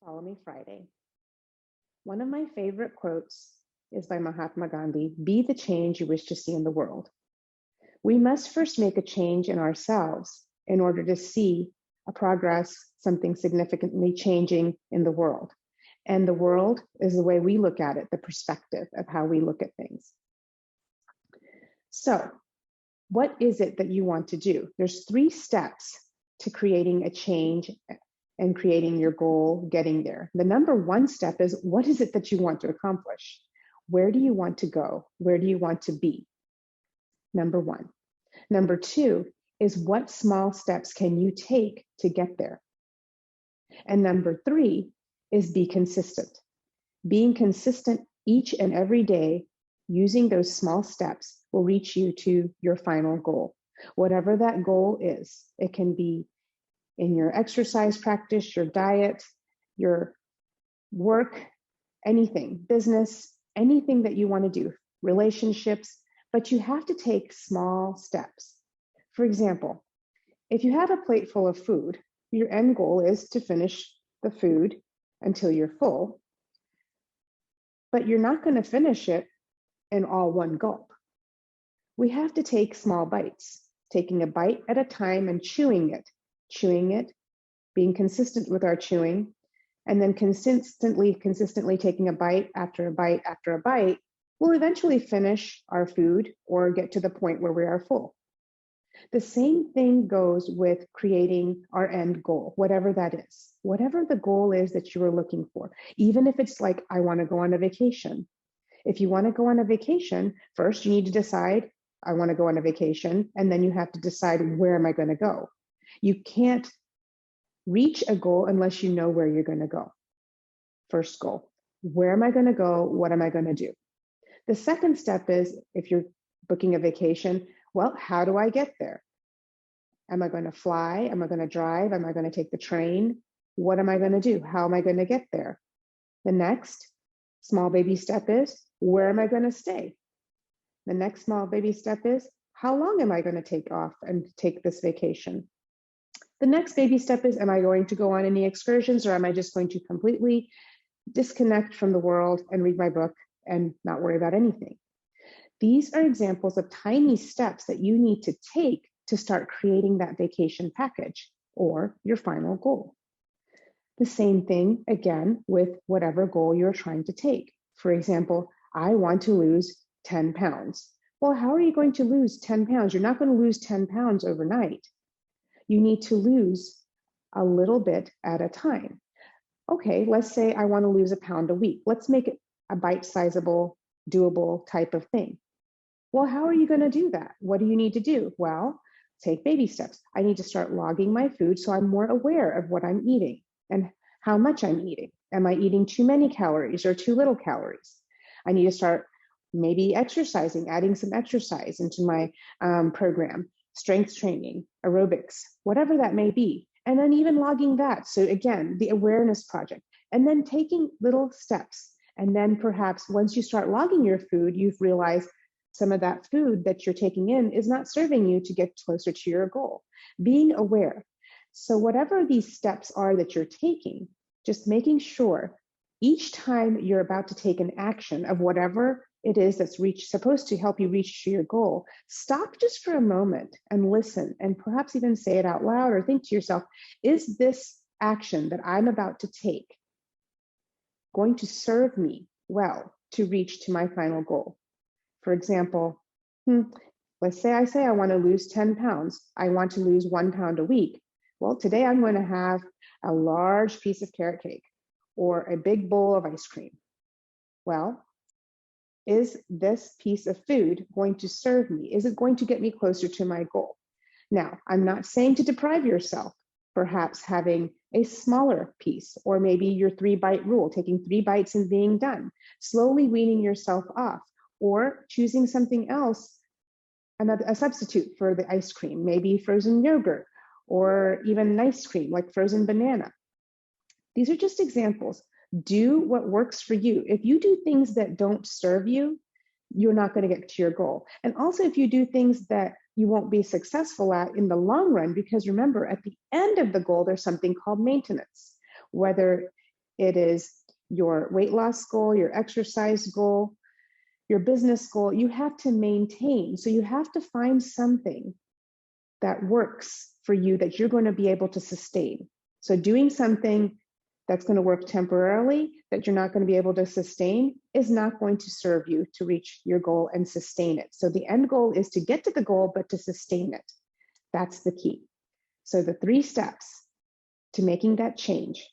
Follow Me Friday. One of my favorite quotes is by Mahatma Gandhi: "Be the change you wish to see in the world." We must first make a change in ourselves in order to see a progress, something significantly changing in the world. And the world is the way we look at it, the perspective of how we look at things. So, what is it that you want to do? There's 3 steps to creating a change and creating your goal, getting there. The number 1 step is, what is it that you want to accomplish? Where do you want to go? Where do you want to be? Number 1. Number 2 is, what small steps can you take to get there? And number 3 is, be consistent. Being consistent each and every day, using those small steps, will reach you to your final goal. Whatever that goal is, it can be in your exercise practice, your diet, your work, anything, business, anything that you want to do, relationships, but you have to take small steps. For example, if you have a plate full of food, your end goal is to finish the food until you're full, but you're not going to finish it in all one gulp. We have to take small bites, taking a bite at a time and chewing it, being consistent with our chewing, and then consistently taking a bite after a bite after a bite, we'll eventually finish our food or get to the point where we are full. The same thing goes with creating our end goal, whatever that is, whatever the goal is that you are looking for. Even if it's like, I want to go on a vacation. If you want to go on a vacation, first you need to decide, I want to go on a vacation, and then you have to decide, where am I going to go? You can't reach a goal unless you know where you're going to go. First goal, where am I going to go? What am I going to do? The second step is, if you're booking a vacation, well, how do I get there? Am I going to fly? Am I going to drive? Am I going to take the train? What am I going to do? How am I going to get there? The next small baby step is, where am I going to stay? The next small baby step is, how long am I going to take off and take this vacation? The next baby step is, am I going to go on any excursions, or am I just going to completely disconnect from the world and read my book and not worry about anything? These are examples of tiny steps that you need to take to start creating that vacation package or your final goal. The same thing, again, with whatever goal you're trying to take. For example, I want to lose 10 pounds. Well, how are you going to lose 10 pounds? You're not going to lose 10 pounds overnight. You need to lose a little bit at a time. Okay, let's say I want to lose a pound a week. Let's make it a bite-sizable, doable type of thing. Well, how are you going to do that? What do you need to do? Well, take baby steps. I need to start logging my food so I'm more aware of what I'm eating and how much I'm eating. Am I eating too many calories or too little calories? I need to start maybe exercising, adding some exercise into my program, strength training, aerobics, whatever that may be. And then even logging that. So again, the awareness project, and then taking little steps. And then perhaps once you start logging your food, you've realized some of that food that you're taking in is not serving you to get closer to your goal. Being aware. So whatever these steps are that you're taking, just making sure each time you're about to take an action of whatever it is that's supposed to help you reach your goal, stop just for a moment and listen, and perhaps even say it out loud or think to yourself, is this action that I'm about to take going to serve me well to reach to my final goal? For example, let's say I want to lose 10 pounds. I want to lose 1 pound a week. Well, today I'm going to have a large piece of carrot cake or a big bowl of ice cream. Well, is this piece of food going to serve me? Is it going to get me closer to my goal? Now, I'm not saying to deprive yourself, perhaps having a smaller piece, or maybe your 3-bite rule, taking 3 bites and being done, slowly weaning yourself off, or choosing something else, a substitute for the ice cream, maybe frozen yogurt, or even ice cream like frozen banana. These are just examples. Do what works for you. If you do things that don't serve you, you're not going to get to your goal. And also, if you do things that you won't be successful at in the long run, because remember, at the end of the goal, there's something called maintenance. Whether it is your weight loss goal, your exercise goal, your business goal, you have to maintain. So you have to find something that works for you that you're going to be able to sustain. So doing something that's going to work temporarily that you're not going to be able to sustain is not going to serve you to reach your goal and sustain it. So the end goal is to get to the goal, but to sustain it. That's the key. So the 3 steps to making that change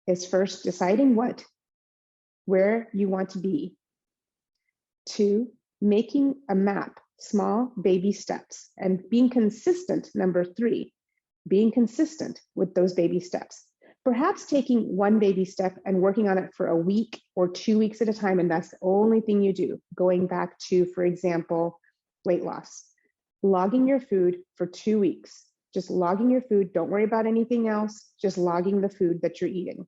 is first deciding where you want to be. 2, making a map, small baby steps, and being consistent. Number 3, being consistent with those baby steps. Perhaps taking one baby step and working on it for a week or 2 weeks at a time, and that's the only thing you do. Going back to, for example, weight loss. Logging your food for 2 weeks. Just logging your food. Don't worry about anything else. Just logging the food that you're eating.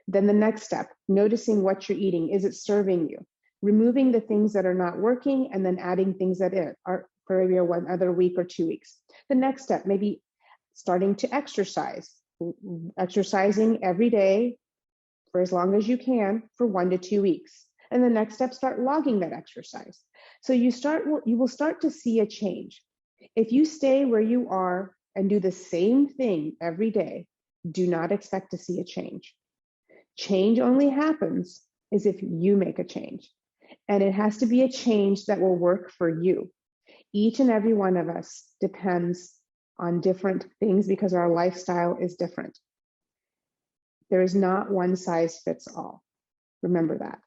Then the next step, noticing what you're eating. Is it serving you? Removing the things that are not working and then adding things that are for maybe one other week or 2 weeks. The next step, maybe starting to exercise. Exercising every day for as long as you can for 1 to 2 weeks. And the next step, start logging that exercise. So you will start to see a change. If you stay where you are and do the same thing every day, do not expect to see a change. Change only happens is if you make a change. And it has to be a change that will work for you. Each and every one of us depends on different things because our lifestyle is different. There is not one size fits all. Remember that.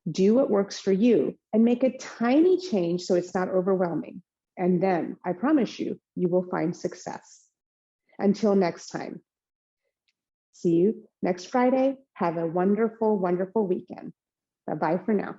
Do what works for you and make a tiny change so it's not overwhelming. And then I promise you, you will find success. Until next time. See you next Friday. Have a wonderful, wonderful weekend. Bye-bye for now.